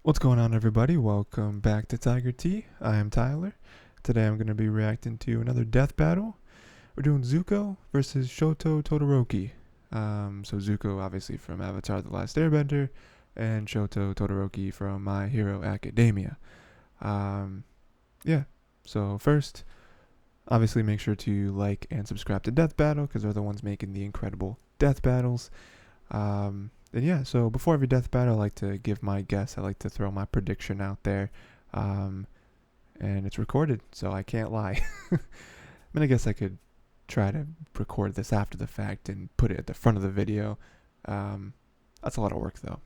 What's going on, everybody? Welcome back to Tiger T. I am Tyler. Today I'm going to be reacting to another death battle. We're doing Zuko versus Shoto Todoroki. So Zuko obviously from Avatar The Last Airbender, and Shoto Todoroki from My Hero Academia. Yeah, so first, obviously make sure to like and subscribe to Death Battle because they're the ones making the incredible death battles. And yeah, so before every death battle, I like to give my guess. I like to throw my prediction out there. And it's recorded, so I can't lie. I mean, I guess I could try to record this after the fact and put it at the front of the video. That's a lot of work, though,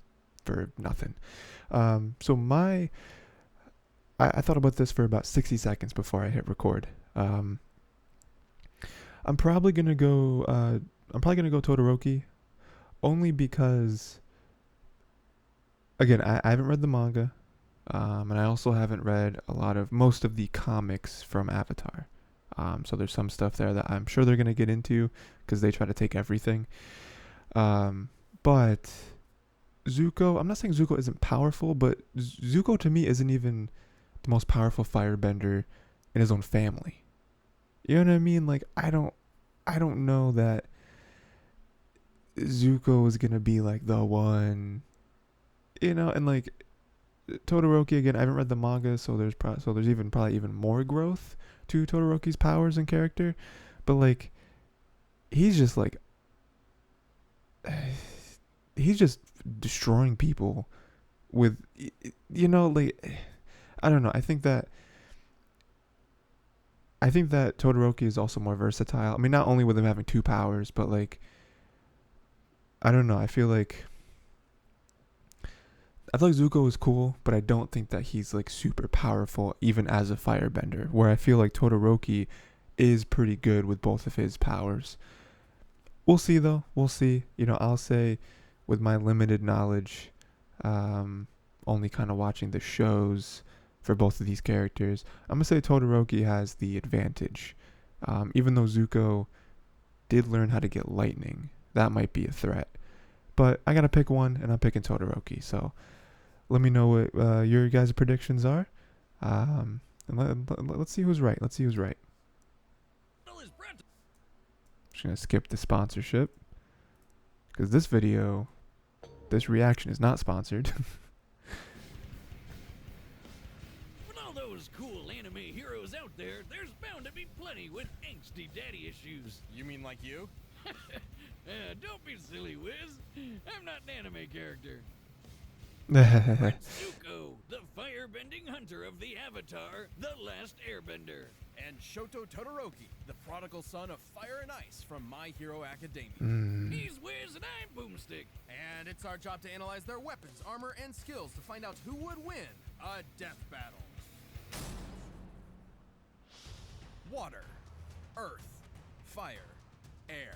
for nothing. I thought about this for about 60 seconds before I hit record. I'm probably gonna go Todoroki. Only because, again, I haven't read the manga, and I also haven't read most of the comics from Avatar. So there's some stuff there that I'm sure they're going to get into because they try to take everything. But Zuko, I'm not saying Zuko isn't powerful, but Zuko to me isn't even the most powerful firebender in his own family. You know what I mean? Like, I don't know that Zuko is gonna be like the one, and like Todoroki again. I haven't read the manga, so there's probably even more growth to Todoroki's powers and character, but like he's just like he's just destroying people with like I don't know. I think that Todoroki is also more versatile. I mean, not only with him having two powers, but like I don't know. I feel like Zuko is cool, but I don't think that he's like super powerful even as a firebender. Where I feel like Todoroki is pretty good with both of his powers. We'll see though. We'll see. I'll say with my limited knowledge, only kind of watching the shows for both of these characters, I'm gonna say Todoroki has the advantage. Even though Zuko did learn how to get lightning, that might be a threat. But I gotta pick one, and I'm picking Todoroki. So let me know what your guys' predictions are. And let's see who's right. Just gonna skip the sponsorship because this reaction is not sponsored. With all those cool anime heroes out there, there's bound to be plenty with angsty daddy issues. You mean like you? Don't be silly, Wiz. I'm not an anime character. Yeah, Zuko, the firebending hunter of the Avatar, The Last Airbender. And Shoto Todoroki, the prodigal son of fire and ice from My Hero Academia. He's Wiz and I'm Boomstick. And it's our job to analyze their weapons, armor, and skills to find out who would win a death battle. Water, earth, fire, air.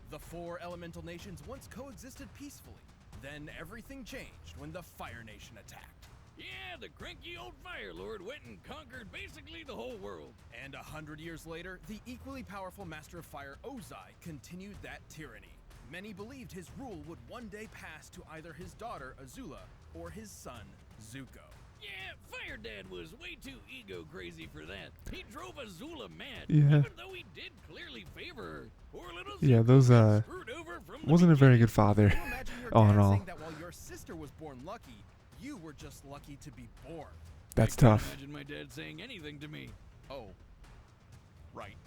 The four elemental nations once coexisted peacefully. Then everything changed when the Fire Nation attacked. Yeah, the cranky old Fire Lord went and conquered basically the whole world. And 100 years later, the equally powerful Master of Fire Ozai continued that tyranny. Many believed his rule would one day pass to either his daughter Azula or his son Zuko. Yeah, Fire Dad was way too ego crazy for that. He drove Azula mad, Yeah. even though he did clearly favor her. Poor little yeah. Zuko Those got screwed over from the wasn't a very beginning. good father. Can you imagine your All dad in all, saying that while your sister was born lucky, you were just lucky to be born? that's I can't tough. imagine my dad saying anything to me. Oh, right.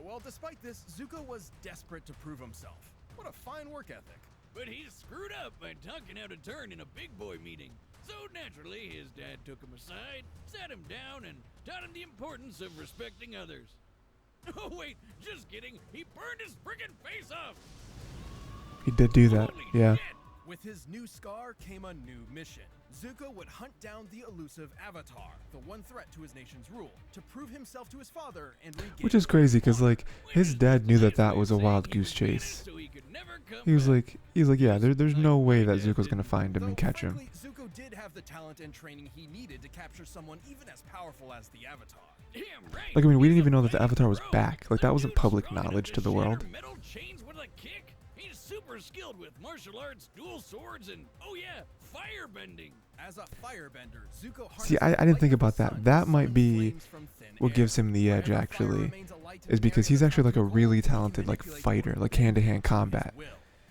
Well, despite this, Zuko was desperate to prove himself. What a fine work ethic. But he screwed up by talking out of turn in a big boy meeting. So naturally, his dad took him aside, sat him down, and taught him the importance of respecting others. Oh wait, just kidding. He burned his frickin' face off. He did do that. Holy Yeah. shit. With his new scar came a new mission. Zuko would hunt down the elusive Avatar, the one threat to his nation's rule, to prove himself to his father and regain. Which is crazy because like his dad knew that was a wild goose chase. He was like, yeah, there's no way that Zuko's gonna find him and catch him. Frankly, Zuko did have the talent and training he needed to capture someone even as powerful as the Avatar. Damn right. Like, I mean, we didn't even know that the Avatar was back. Like, that wasn't public knowledge to the world. Metal chains with a kick. He's super skilled with martial arts, dual swords, and, oh yeah, firebending. As a firebender, Zuko See, I harnesses didn't light think from about the that. sun That to might summon be flames from thin what air. gives him the edge, Wherever fire actually, remains alight in is an because area he's actually like a without really cold, he can talented like manipulate fighter, water like with hand-to-hand his combat. will.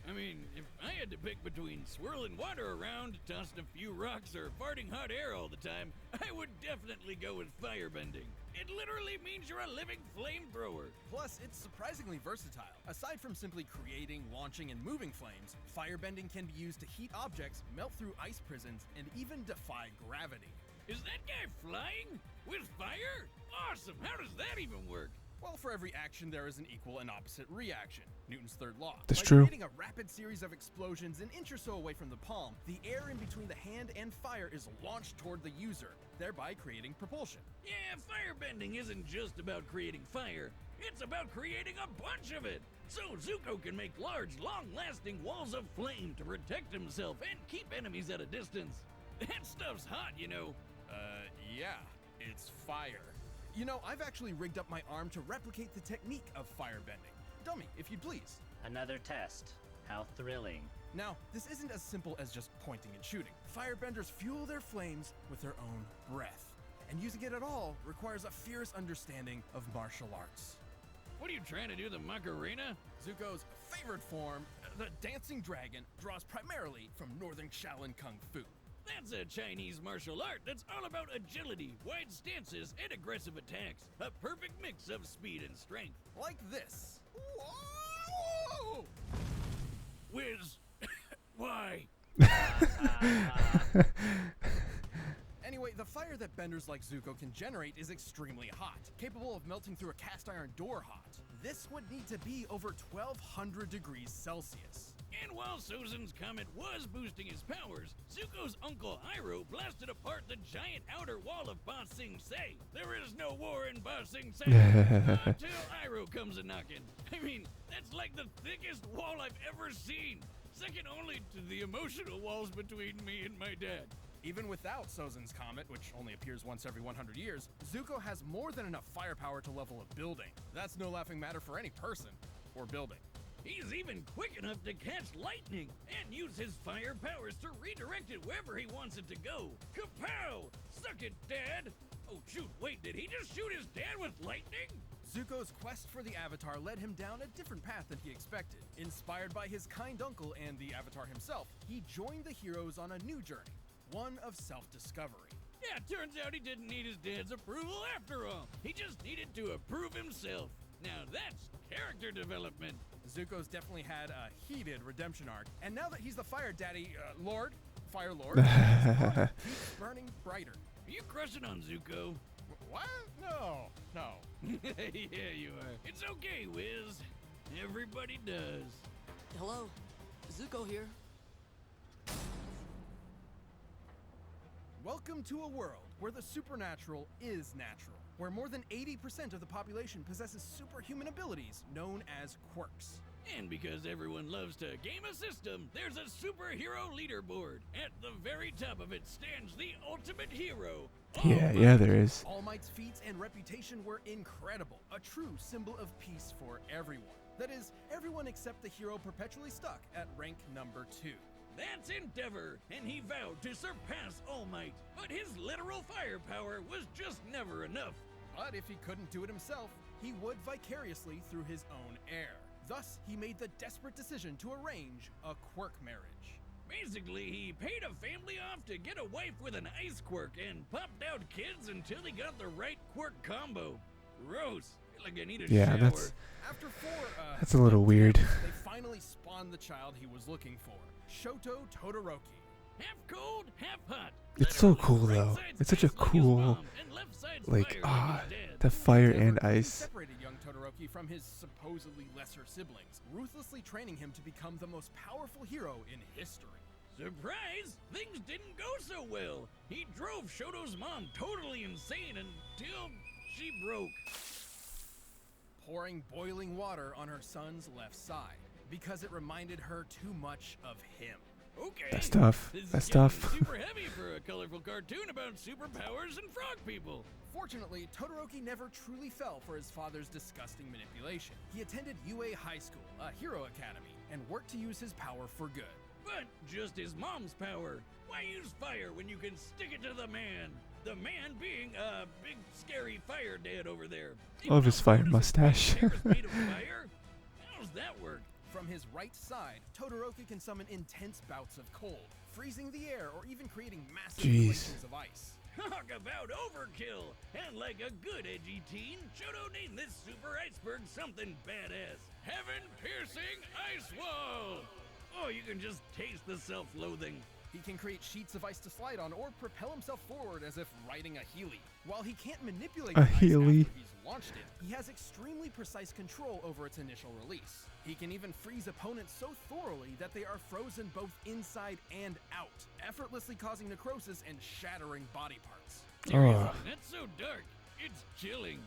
I mean, if I had to pick between swirling water around, tossing a few rocks, or farting hot air all the time, I would definitely go with firebending. It literally means you're a living flamethrower. Plus, it's surprisingly versatile. Aside from simply creating, launching, and moving flames, firebending can be used to heat objects, melt through ice prisons, and even defy gravity. Is that guy flying? With fire? Awesome! How does that even work? Well, for every action, there is an equal and opposite reaction. Newton's third law. That's By true. creating a rapid series of explosions an inch or so away from the palm, the air in between the hand and fire is launched toward the user, thereby creating propulsion. Yeah, firebending isn't just about creating fire. It's about creating a bunch of it. So Zuko can make large, long-lasting walls of flame to protect himself and keep enemies at a distance. That stuff's hot, you know. Yeah, it's fire. You know, I've actually rigged up my arm to replicate the technique of firebending. Dummy, if you'd please. Another test. How thrilling. Now, this isn't as simple as just pointing and shooting. Firebenders fuel their flames with their own breath. And using it at all requires a fierce understanding of martial arts. What are you trying to do, the Macarena? Zuko's favorite form, the dancing dragon, draws primarily from northern Shaolin Kung Fu. That's a Chinese martial art that's all about agility, wide stances, and aggressive attacks. A perfect mix of speed and strength. Like this. Whoa! Wiz, why? Anyway, the fire that benders like Zuko can generate is extremely hot, capable of melting through a cast iron door hot. This would need to be over 1200 degrees Celsius. And while Sozin's comet was boosting his powers, Zuko's uncle Iroh blasted apart the giant outer wall of Ba Sing Se. There is no war in Ba Sing Se until Iroh comes a knockin'. I mean, that's like the thickest wall I've ever seen. Second only to the emotional walls between me and my dad. Even without Sozin's comet, which only appears once every 100 years, Zuko has more than enough firepower to level a building. That's no laughing matter for any person or building. He's even quick enough to catch lightning and use his fire powers to redirect it wherever he wants it to go. Kapow! Suck it, Dad! Oh shoot, wait, did he just shoot his dad with lightning? Zuko's quest for the Avatar led him down a different path than he expected. Inspired by his kind uncle and the Avatar himself, he joined the heroes on a new journey, one of self-discovery. Yeah, turns out he didn't need his dad's approval after all. He just needed to approve himself. Now that's character development. Zuko's definitely had a heated redemption arc, and now that he's the Fire Daddy, Fire Lord, his heart keeps burning brighter. Are you crushing on Zuko? What? No. Yeah, you are. It's okay, Wiz. Everybody does. Hello, Zuko here. Welcome to a world where the supernatural is natural, where more than 80% of the population possesses superhuman abilities known as quirks. And because everyone loves to game a system, there's a superhero leaderboard. At the very top of it stands the ultimate hero. All Yeah, there is. All Might's feats and reputation were incredible, a true symbol of peace for everyone. That is, everyone except the hero perpetually stuck at rank number 2. That's Endeavor, and he vowed to surpass All Might. But his literal firepower was just never enough. But if he couldn't do it himself, he would vicariously through his own heir. Thus, he made the desperate decision to arrange a quirk marriage. Basically, he paid a family off to get a wife with an ice quirk and popped out kids until he got the right quirk combo. Gross. I feel like I need a Yeah, shower. After 4, That's a little weird. They finally spawned the child he was looking for, Shoto Todoroki. Half cold, half hot. It's so Literally, cool right though. side's It's such a ice like his cool, mom, and left side's like, fire his dad. the fire and Endeavor ice. separated young Todoroki from his supposedly lesser siblings, ruthlessly training him to become the most powerful hero in history. Surprise! Things didn't go so well. He drove Shoto's mom totally insane until she broke. Pouring boiling water on her son's left side because it reminded her too much of him. Okay. That's tough. This is That's getting tough. super heavy for a colorful cartoon about superpowers and frog people. Fortunately, Todoroki never truly fell for his father's disgusting manipulation. He attended UA High School, a hero academy, and work to use his power for good. But just his mom's power. Why use fire when you can stick it to the man? The man being a big scary fire dad over there. Love his fire mustache. Hair is made of fire? How's that work? From his right side, Todoroki can summon intense bouts of cold, freezing the air or even creating massive glaciers of ice. Talk about overkill! And like a good edgy teen, Shoto named this super iceberg something badass. Heaven-piercing ice wall! Oh, you can just taste the self-loathing. He can create sheets of ice to slide on or propel himself forward as if riding a Heeley. While he can't manipulate A the ice Heeley. after he's launched it, he has extremely precise control over its initial release. He can even freeze opponents so thoroughly that they are frozen both inside and out, effortlessly causing necrosis and shattering body parts. Seriously, Ugh. that's so dark. It's chilling.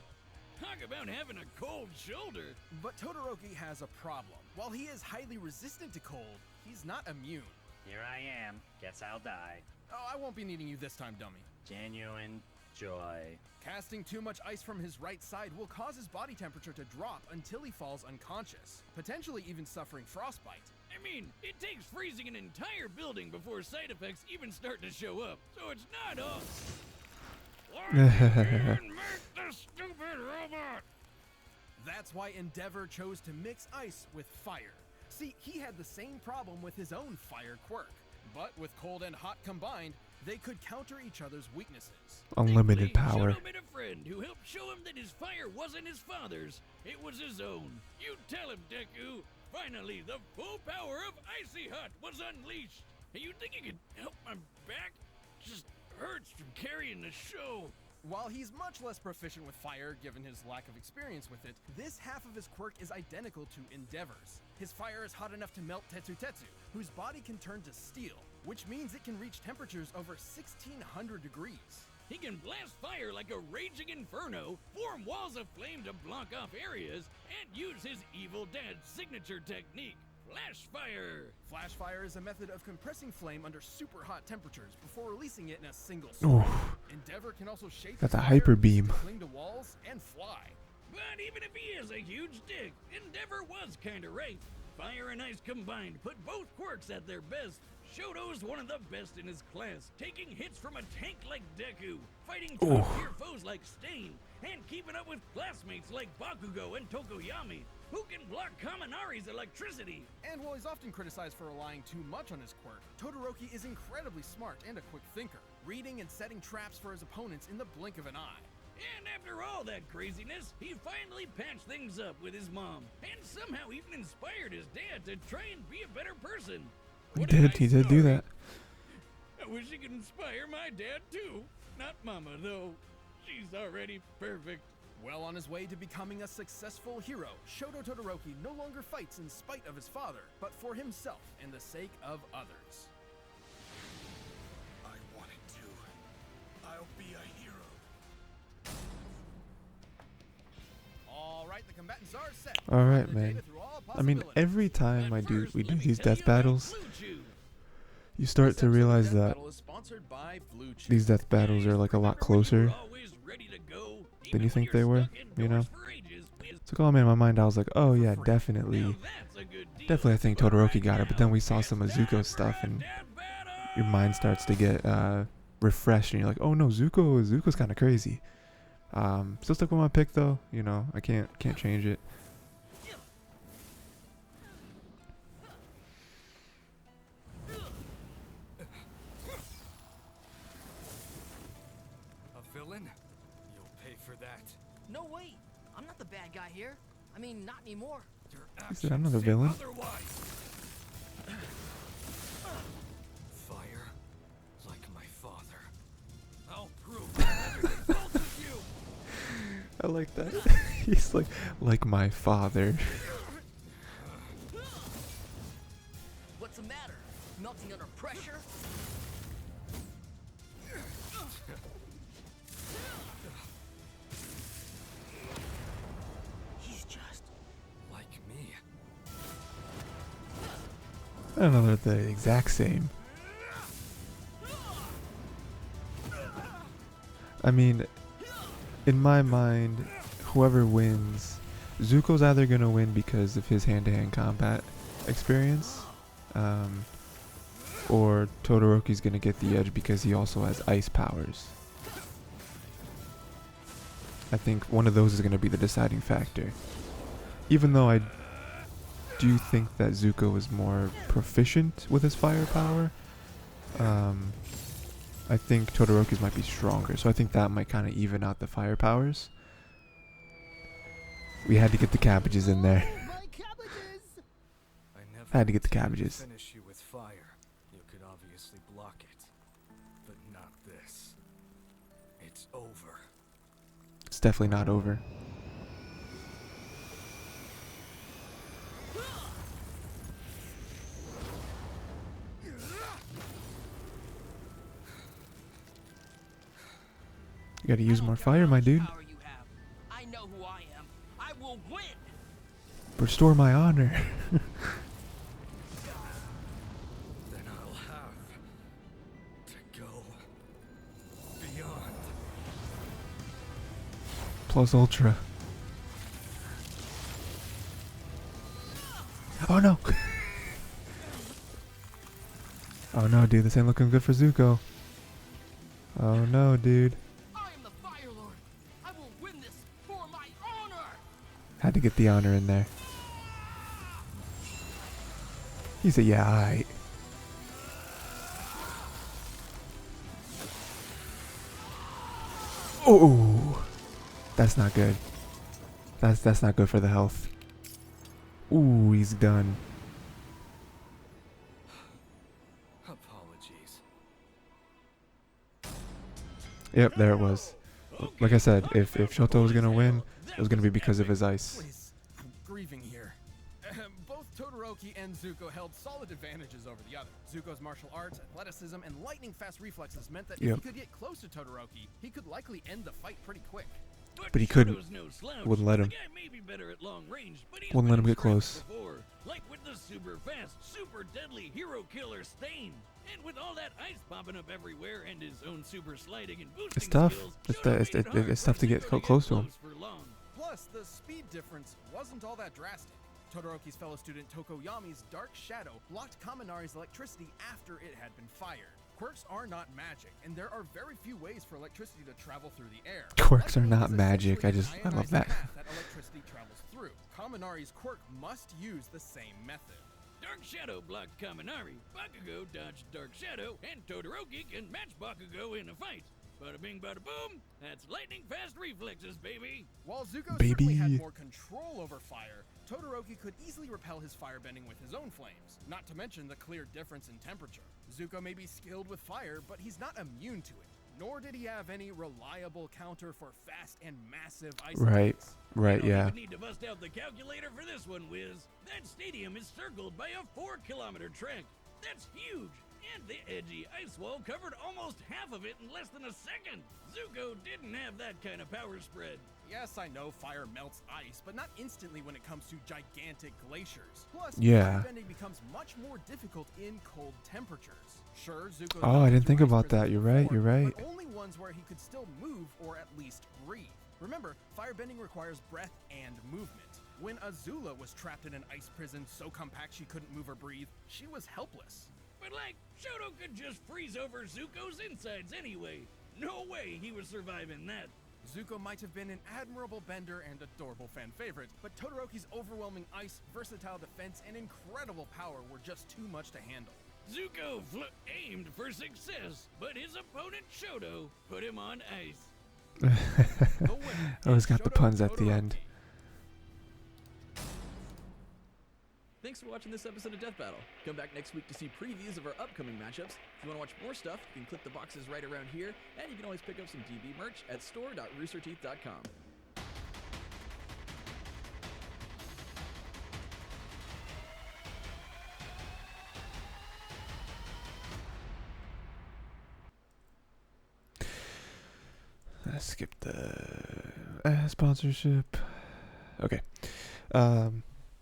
Talk about having a cold shoulder. But Todoroki has a problem. While he is highly resistant to cold, he's not immune. Here I am. Guess I'll die. Oh, I won't be needing you this time, dummy. Genuine joy. Casting too much ice from his right side will cause his body temperature to drop until he falls unconscious, potentially even suffering frostbite. I mean, it takes freezing an entire building before side effects even start to show up, so it's not all. Make the stupid robot! That's why Endeavor chose to mix ice with fire. See, he had the same problem with his own fire quirk, but with cold and hot combined, they could counter each other's weaknesses. Unlimited Thankfully, power. Shoto met a friend who helped show him that his fire wasn't his father's, it was his own. You tell him, Deku. Finally, the full power of Icy Hot was unleashed. Hey, you think you could help my back? Just hurts from carrying the show. While he's much less proficient with fire given his lack of experience with it, this half of his quirk is identical to Endeavor's. His fire is hot enough to melt Tetsu Tetsu, whose body can turn to steel, which means it can reach temperatures over 1600 degrees. He can blast fire like a raging inferno, form walls of flame to block off areas, and use his evil dad's signature technique, flash fire. Flash fire is a method of compressing flame under super hot temperatures before releasing it in a single swing. Oof. Endeavor can also shape Got his the fire, hyper beam. cling to walls, and fly. But even if he is a huge dick, Endeavor was kinda right. Fire and ice combined put both quirks at their best. Shoto's one of the best in his class, taking hits from a tank like Deku, fighting top-tier foes like Stain, and keeping up with classmates like Bakugo and Tokoyami, who can block Kaminari's electricity. And while he's often criticized for relying too much on his quirk, Todoroki is incredibly smart and a quick thinker, reading and setting traps for his opponents in the blink of an eye. And after all that craziness, he finally patched things up with his mom, and somehow even inspired his dad to try and be a better person. He did do that. I wish he could inspire my dad too. Not Mama, though. She's already perfect. Well on his way to becoming a successful hero, Shoto Todoroki no longer fights in spite of his father, but for himself and the sake of others. I wanted to. I'll be a hero. Alright, the combatants are set. Alright, The man. data through all I mean, possibilities. every time But first, we let do me these tell death you about battles, Blue Chew. you start This to episode of realize Death that Battle is sponsored by Blue Chew. these death battles are like a lot closer than you think they were, you know? It's like, oh man, in my mind I was like, oh yeah, definitely I think Todoroki got it, but then we saw some of Zuko's stuff and your mind starts to get refreshed and you're like, oh no, Zuko's kind of crazy. Still stuck with my pick though, you know, I can't change it. A villain? You'll pay for that. No, wait. I'm not the bad guy here. I mean, not anymore. Your He said, I'm not a actions say villain. otherwise. Fire, like my father. I'll prove that both of you. I like that. He's like my father. What's the matter? Melting under pressure? He's just... Like me. I don't know if they're the exact same. I mean, in my mind, whoever wins, Zuko's either gonna win because of his hand-to-hand combat, experience. Or Todoroki's gonna get the edge because he also has ice powers. I think one of those is gonna be the deciding factor. Even though I do think that Zuko is more proficient with his firepower, I think Todoroki's might be stronger, so I think that might kind of even out the fire powers. We had to get the cabbages in there. My cabbages! I never Had to get the intended cabbages. Finish you with fire. You could obviously block it, but not this. It's over. It's definitely not over. You gotta use more fire, my dude. Power you have. I know who I am. I will win. Restore my honor. Then I'll have to go beyond. Plus ultra. Oh no. Oh no, dude, this ain't looking good for Zuko. Oh no, dude. I am the Fire Lord. I will win this for my honor. Had to get the honor in there. He said, yeah, alright. Oh, that's not good. That's not good for the health. Ooh, he's done. Apologies. Yep, there it was. Like I said, if Shoto was gonna win, it was gonna be because of his ice. Please, I'm grieving here. Both Todoroki and Zuko held solid advantages over the other. Zuko's martial arts, athleticism, and lightning-fast reflexes meant that if Yep. he could get close to Todoroki, he could likely end the fight pretty quick. But he couldn't. Shoto's no slouch. Wouldn't let him. The guy may be better at long range, but he's Wouldn't let been him get stretched close. Before, like with the super fast, super deadly hero killer Stain. And with all that ice popping up everywhere and his own super sliding and boosting It's tough. skills, It's Shoto the- made it's- it hard it's for tough to get Zuko close to him. for long. Plus, the speed difference wasn't all that drastic. Todoroki's fellow student Tokoyami's Dark Shadow blocked Kaminari's electricity after it had been fired. Quirks are not magic, and there are very few ways for electricity to travel through the air. Quirks are Lightning not is magic. I essentially an love ionized that. path that electricity travels through. Kaminari's quirk must use the same method. Dark Shadow blocked Kaminari, Bakugo dodged Dark Shadow, and Todoroki can match Bakugo in a fight. Bada bing, bada boom, that's lightning fast reflexes, baby. While Zuko Baby. certainly had more control over fire, Todoroki could easily repel his firebending with his own flames, not to mention the clear difference in temperature. Zuko may be skilled with fire, but he's not immune to it, nor did he have any reliable counter for fast and massive ice Right. attacks. Right, Don't yeah. even need to bust out the calculator for this one, Wiz. That stadium is circled by a 4-kilometer track. That's huge. And the edgy ice wall covered almost half of it in less than a second. Zuko didn't have that kind of power spread. Yes, I know fire melts ice, but not instantly when it comes to gigantic glaciers. Plus, Yeah. firebending becomes much more difficult in cold temperatures. Sure, Zuko. Oh, I didn't think about that. You're right, you're right. But only ones where he could still move or at least breathe. Remember, firebending requires breath and movement. When Azula was trapped in an ice prison so compact she couldn't move or breathe, she was helpless. But like, Shoto could just freeze over Zuko's insides anyway. No way he was surviving that. Zuko might have been an admirable bender and adorable fan favorite, but Todoroki's overwhelming ice, versatile defense, and incredible power were just too much to handle. Zuko aimed for success, but his opponent Shoto put him on ice. The winner Always is got the Shoto puns at the end. Todoroki. Thanks for watching this episode of Death Battle. Come back next week to see previews of our upcoming matchups. If you want to watch more stuff, you can click the boxes right around here, and you can always pick up some DB merch at store.roosterteeth.com. Let's skip the sponsorship. Okay.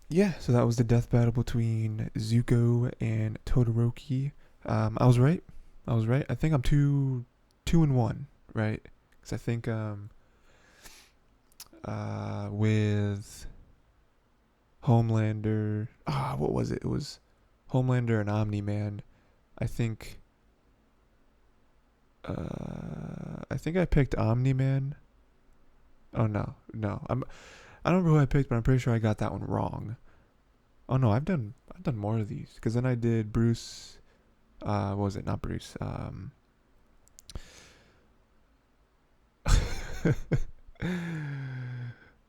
Yeah, so that was the death battle between Zuko and Todoroki. I was right. I think I'm 2-1, right? Because I think with Homelander. What was it? It was Homelander and Omni-Man. I think. I think I picked Omni-Man. Oh no. I don't remember who I picked, but I'm pretty sure I got that one wrong. Oh no, I've done more of these, because then I did Bruce. What was it? Not Bruce.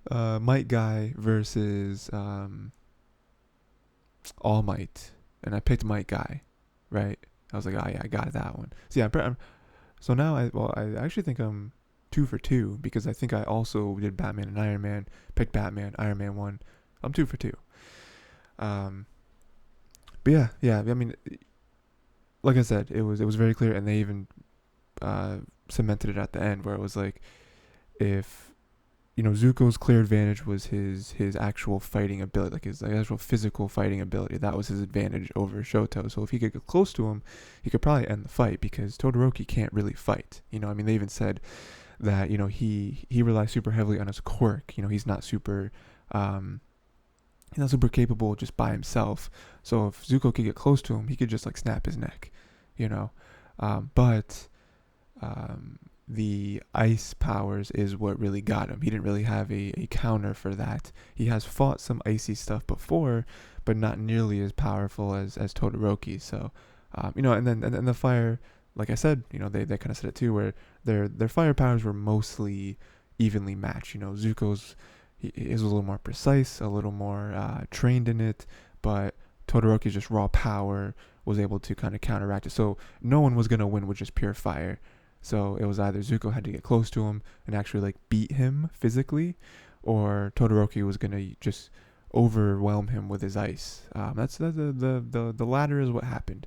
Might Guy versus All Might, and I picked Might Guy, right? I was like, oh yeah, I got that one. So yeah, so now I actually think I'm 2 for 2, because I think I also did Batman and Iron Man, picked Batman, Iron Man 1. I'm 2 for 2. But yeah. I mean, like I said, it was very clear, and they even cemented it at the end, where it was like, if Zuko's clear advantage was his actual fighting ability, like his actual physical fighting ability. That was his advantage over Shoto. So if he could get close to him, he could probably end the fight, because Todoroki can't really fight. I mean, they even said that he relies super heavily on his quirk. He's not super capable just by himself. So if Zuko could get close to him, he could just like snap his neck. But the ice powers is what really got him. He didn't really have a counter for that. He has fought some icy stuff before, but not nearly as powerful as Todoroki. So, and then the fire, like I said, they kind of said it too, where their fire powers were mostly evenly matched. Zuko's is a little more precise, a little more trained in it, but Todoroki's just raw power was able to kind of counteract it. So no one was gonna win with just pure fire. So it was either Zuko had to get close to him and actually like beat him physically, or Todoroki was gonna just overwhelm him with his ice. That's the latter is what happened.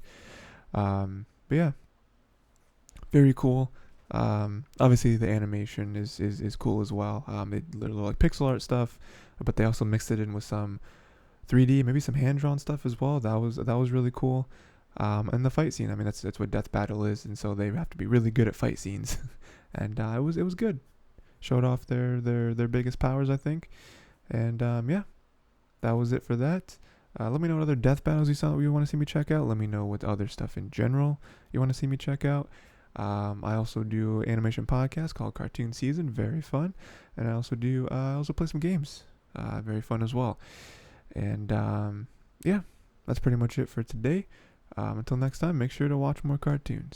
But yeah, very cool. Obviously the animation is cool as well. It literally like pixel art stuff, but they also mixed it in with some 3D, maybe some hand drawn stuff as well. That was really cool. And the fight scene, I mean, that's what Death Battle is, and so they have to be really good at fight scenes. And it was good. Showed off their biggest powers, I think. And yeah, that was it for that. Let me know what other Death Battles you want to see me check out. Let me know what other stuff in general you want to see me check out. I also do an animation podcast called Cartoon Season, very fun. And I also play some games, very fun as well. And yeah, that's pretty much it for today. Until next time, make sure to watch more cartoons.